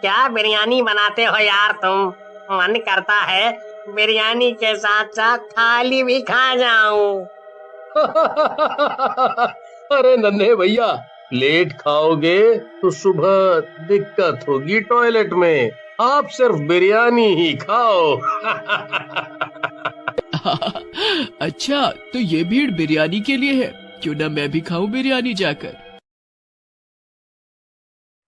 क्या बिरयानी बनाते हो यार तुम। मन करता है बिरयानी के साथ साथ थाली भी खा जाऊं। अरे नन्हे भैया, प्लेट खाओगे तो सुबह दिक्कत होगी टॉयलेट में। आप सिर्फ बिरयानी ही खाओ। अच्छा, तो ये भीड़ बिरयानी के लिए है, क्यों ना मैं भी खाऊं बिरयानी जाकर।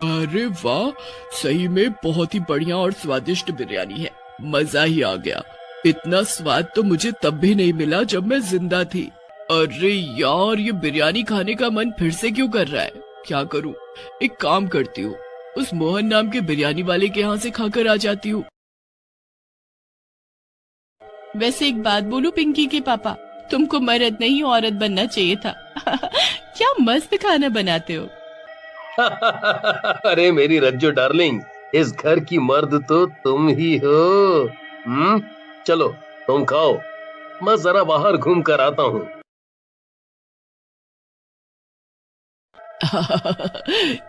अरे वाह, सही में बहुत ही बढ़िया और स्वादिष्ट बिरयानी है, मजा ही आ गया। इतना स्वाद तो मुझे तब भी नहीं मिला जब मैं जिंदा थी। अरे यार, ये बिरयानी खाने का मन फिर से क्यों कर रहा है। क्या करूं, एक काम करती हूँ, उस मोहन नाम के बिरयानी वाले के यहाँ से खाकर आ जाती हूँ। वैसे एक बात बोलूं पिंकी के पापा, तुमको मर्द नहीं औरत बनना चाहिए था। क्या मस्त खाना बनाते हो। अरे मेरी रज्जो डार्लिंग, इस घर की मर्द तो तुम ही हो। चलो तुम खाओ, मैं जरा बाहर घूम कर आता हूँ।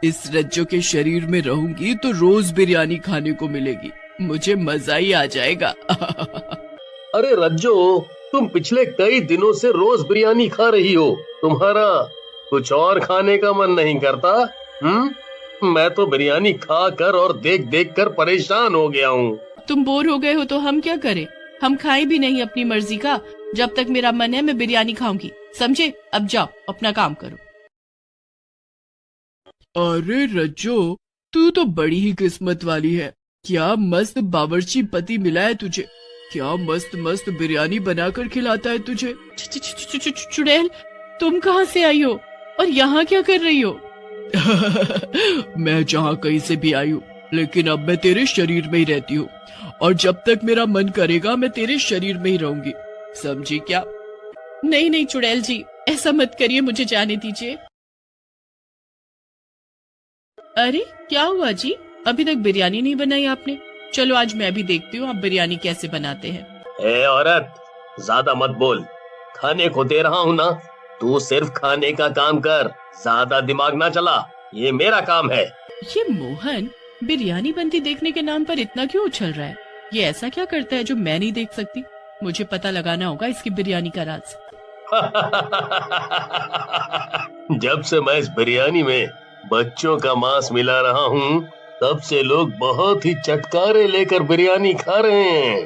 इस रज्जो के शरीर में रहूंगी तो रोज बिरयानी खाने को मिलेगी, मुझे मजा ही आ जाएगा। अरे रज्जो, तुम पिछले कई दिनों से रोज बिरयानी खा रही हो, तुम्हारा कुछ और खाने का मन नहीं करता? मैं तो बिरयानी खा कर और देख देख कर परेशान हो गया हूँ। तुम बोर हो गए हो तो हम क्या करें, हम खाएं भी नहीं अपनी मर्जी का। जब तक मेरा मन है मैं बिरयानी खाऊंगी, समझे। अब जाओ अपना काम करो। अरे रज्जो, तू तो बड़ी ही किस्मत वाली है, क्या मस्त बावर्ची पति मिला है तुझे, क्या मस्त मस्त बिरयानी बनाकर खिलाता है तुझे। चुड़ैल, तुम कहाँ से आई हो और यहाँ क्या कर रही हो। मैं जहाँ कहीं से भी आई हूँ, लेकिन अब मैं तेरे शरीर में ही रहती हूँ, और जब तक मेरा मन करेगा मैं तेरे शरीर में ही रहूंगी, समझी क्या। नहीं नहीं चुड़ैल जी, ऐसा मत करिए, मुझे जाने दीजिए। अरे क्या हुआ जी, अभी तक बिरयानी नहीं बनाई आपने। चलो आज मैं भी देखती हूँ आप बिरयानी कैसे बनाते हैं। ए औरत, ज्यादा मत बोल, खाने को दे रहा हूँ ना, तू सिर्फ खाने का काम कर, ज्यादा दिमाग ना चला, ये मेरा काम है। ये मोहन बिरयानी बनती देखने के नाम पर इतना क्यों उछल रहा है, ये ऐसा क्या करता है जो मैं नहीं देख सकती। मुझे पता लगाना होगा इसकी बिरयानी का राज। जब से मैं इस बिरयानी में बच्चों का मांस मिला रहा हूँ, तब से लोग बहुत ही चटकारे लेकर बिरयानी खा रहे हैं।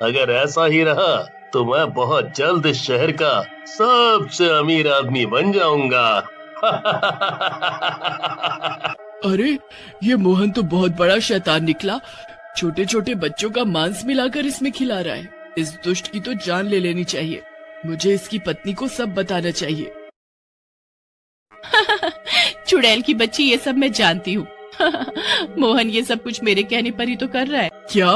अगर ऐसा ही रहा तो मैं बहुत जल्द इस शहर का सबसे अमीर आदमी बन जाऊंगा। अरे ये मोहन तो बहुत बड़ा शैतान निकला, छोटे छोटे बच्चों का मांस मिलाकर इसमें खिला रहा है। इस दुष्ट की तो जान ले लेनी चाहिए, मुझे इसकी पत्नी को सब बताना चाहिए। चुड़ैल की बच्ची, ये सब मैं जानती हूँ। मोहन ये सब कुछ मेरे कहने पर ही तो कर रहा है। क्या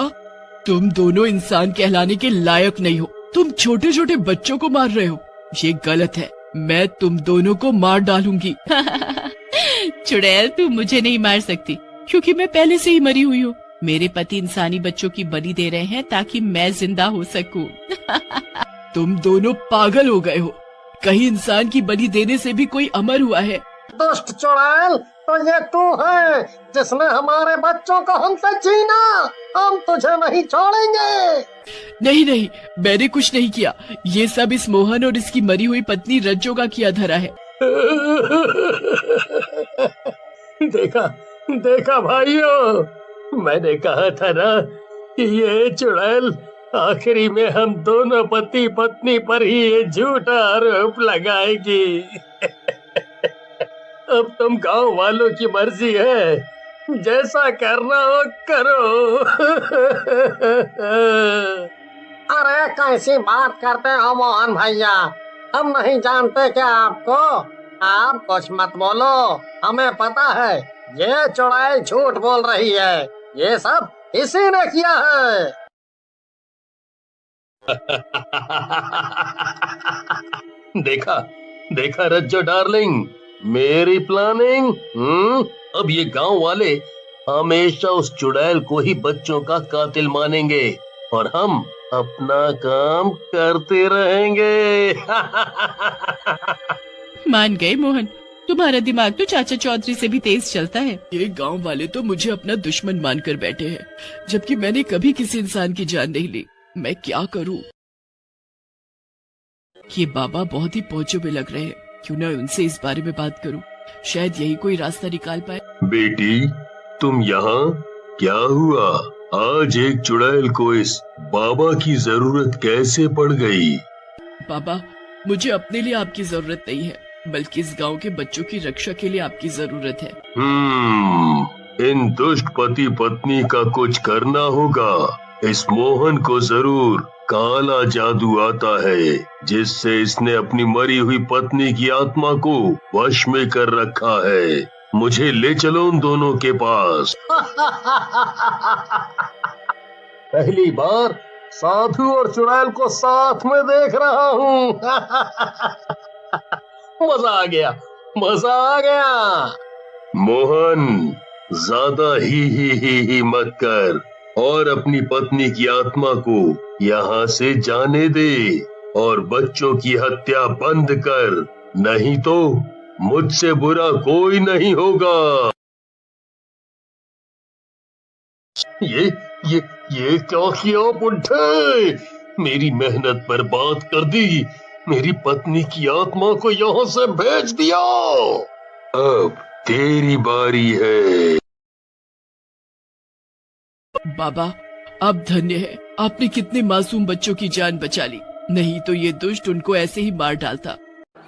तुम दोनों इंसान कहलाने के लायक नहीं हो, तुम छोटे छोटे बच्चों को मार रहे हो, ये गलत है, मैं तुम दोनों को मार डालूंगी। चुड़ैल, तू मुझे नहीं मार सकती, क्योंकि मैं पहले से ही मरी हुई हूँ। मेरे पति इंसानी बच्चों की बलि दे रहे हैं ताकि मैं जिंदा हो सकूं। तुम दोनों पागल हो गए हो, कहीं इंसान की बलि देने से भी कोई अमर हुआ है। दुष्ट चुड़ैल, तो ये तू है जिसने हमारे बच्चों को हमसे छीना, हम तुझे नहीं छोड़ेंगे। नहीं नहीं, मैंने कुछ नहीं किया, ये सब इस मोहन और इसकी मरी हुई पत्नी रज्जो का किया धरा है। देखा देखा भाइयों, मैंने कहा था ना कि ये चुड़ैल आखिरी में हम दोनों पति पत्नी पर ही ये झूठा आरोप लगाएगी। अब तुम गांव वालों की मर्जी है, जैसा करना हो करो। अरे कैसी बात करते हो मोहन भैया, हम नहीं जानते क्या आपको। आप कुछ मत बोलो, हमें पता है ये चुड़ैल झूठ बोल रही है, ये सब इसी ने किया है। देखा देखा रज्जो डार्लिंग, मेरी प्लानिंग। अब ये गांव वाले हमेशा उस चुड़ैल को ही बच्चों का कातिल मानेंगे और हम अपना काम करते रहेंगे। मान गए मोहन, तुम्हारा दिमाग तो चाचा चौधरी से भी तेज चलता है। ये गांव वाले तो मुझे अपना दुश्मन मानकर बैठे हैं, जबकि मैंने कभी किसी इंसान की जान नहीं ली। मैं क्या करूं? ये बाबा बहुत ही पहुंचे हुए लग रहे हैं, क्यों ना उनसे इस बारे में बात करूं, शायद यही कोई रास्ता निकाल पाए। बेटी, तुम यहाँ? क्या हुआ? आज एक चुड़ैल को इस बाबा की जरूरत कैसे पड़ गई? बाबा, मुझे अपने लिए आपकी जरूरत नहीं है, बल्कि इस गांव के बच्चों की रक्षा के लिए आपकी जरूरत है। इन दुष्ट पति पत्नी का कुछ करना होगा। इस मोहन को जरूर काला जादू आता है, जिससे इसने अपनी मरी हुई पत्नी की आत्मा को वश में कर रखा है। मुझे ले चलो उन दोनों के पास। पहली बार साधु और चुड़ैल को साथ में देख रहा हूँ। मजा आ गया, मजा आ गया। मोहन, ज्यादा ही मत कर और अपनी पत्नी की आत्मा को यहाँ से जाने दे और बच्चों की हत्या बंद कर, नहीं तो मुझसे बुरा कोई नहीं होगा। ये क्या किया बुड्ढे? मेरी मेहनत बर्बाद कर दी, मेरी पत्नी की आत्मा को यहाँ से भेज दिया। अब तेरी बारी है। बाबा, आप धन्य है, आपने कितने मासूम बच्चों की जान बचा ली, नहीं तो ये दुष्ट उनको ऐसे ही मार डालता।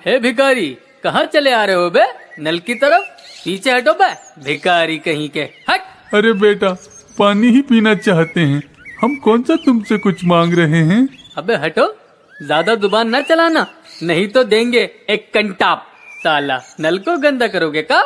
हे भिखारी, कहाँ चले आ रहे हो बे? नल की तरफ, पीछे हटो बे, भिखारी कहीं के, हट। अरे बेटा, पानी ही पीना चाहते हैं, हम कौन सा तुमसे कुछ मांग रहे हैं? अबे हटो, ज्यादा जुबान न चलाना, नहीं तो देंगे एक कंटाप। साला नल को गंदा करोगे का?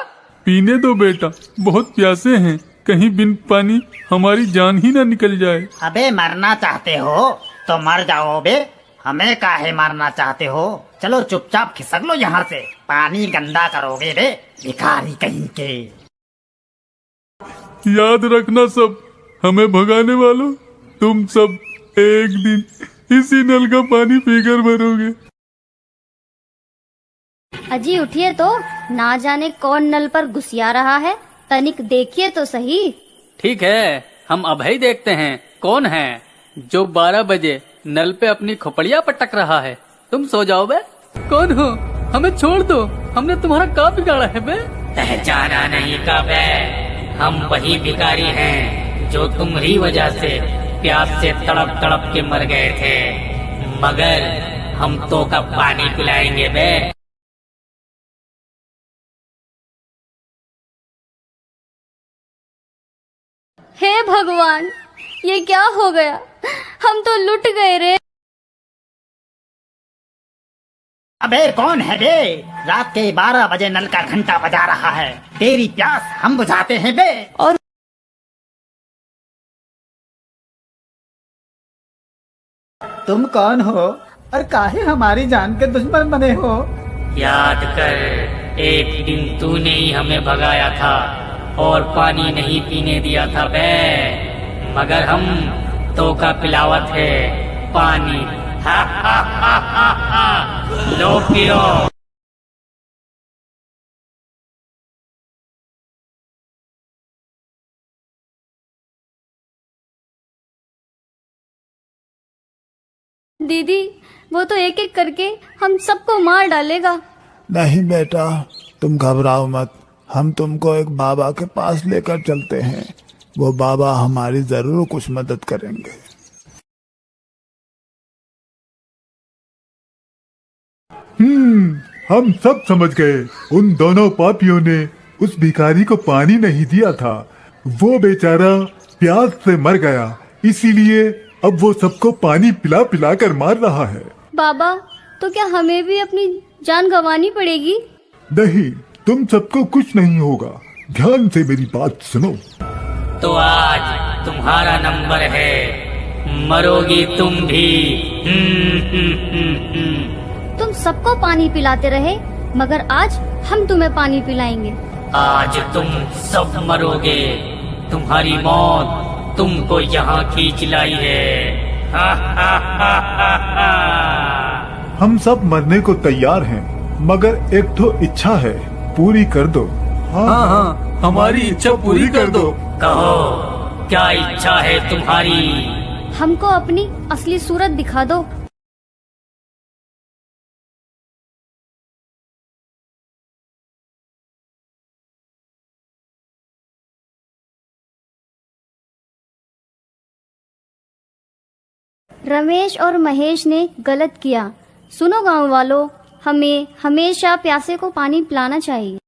पीने दो बेटा, बहुत प्यासे हैं, कहीं बिन पानी हमारी जान ही ना निकल जाए। अबे मरना चाहते हो तो मर जाओ बे, हमें काहे मारना चाहते हो? चलो चुपचाप खिसक लो यहाँ से, पानी गंदा करोगे बे, भिखारी कहीं के। याद रखना सब, हमें भगाने वालों, तुम सब एक दिन इसी नल का पानी पीकर मरोगे। अजी उठिए तो, ना जाने कौन नल पर घुसिया रहा है, तनिक देखिए तो सही। ठीक है, हम अब ही देखते हैं कौन है जो 12 बजे नल पे अपनी खोपड़िया पटक रहा है। तुम सो जाओ बे। कौन हो? हमें छोड़ दो, हमने तुम्हारा का बिगाड़ा है बे? पहचाना नहीं का बे, हम वही भिखारी हैं जो तुम्हारी वजह से प्यास से तड़प तड़प के मर गए थे, मगर हम तो का पानी पिलाएंगे बे। हे भगवान, ये क्या हो गया, हम तो लुट गए रे। अबे कौन है बे? रात के 12 बजे नल का घंटा बजा रहा है, तेरी प्यास हम बुझाते हैं बे। और तुम कौन हो और काहे हमारी जान के दुश्मन बने हो? याद कर, एक दिन तूने ही हमें भगाया था और पानी नहीं पीने दिया था बे, मगर हम तो का पिलावत है पानी। हा हा हा हा हा, लो पियो। दीदी, वो तो एक एक करके हम सबको मार डालेगा। नहीं बेटा, तुम घबराओ मत, हम तुमको एक बाबा के पास लेकर चलते हैं, वो बाबा हमारी जरूर कुछ मदद करेंगे। हम सब समझ गए, उन दोनों पापियों ने उस भिखारी को पानी नहीं दिया था, वो बेचारा प्यास से मर गया, इसीलिए अब वो सबको पानी पिला पिला कर मार रहा है। बाबा, तो क्या हमें भी अपनी जान गंवानी पड़ेगी? नहीं, तुम सबको कुछ नहीं होगा, ध्यान से मेरी बात सुनो। तो आज तुम्हारा नंबर है, मरोगी तुम भी। तुम सबको पानी पिलाते रहे, मगर आज हम तुम्हें पानी पिलाएंगे। आज तुम सब मरोगे, तुम्हारी मौत तुमको यहाँ खींच लाई है। हा हा हा हा हा। हम सब मरने को तैयार हैं, मगर एक तो इच्छा है पूरी कर दो। हाँ हाँ, हमारी इच्छा पूरी कर दो। कहो क्या इच्छा है तुम्हारी? हमको अपनी असली सूरत दिखा दो। रमेश और महेश ने गलत किया। सुनो गांव वालों, हमें हमेशा प्यासे को पानी पिलाना चाहिए।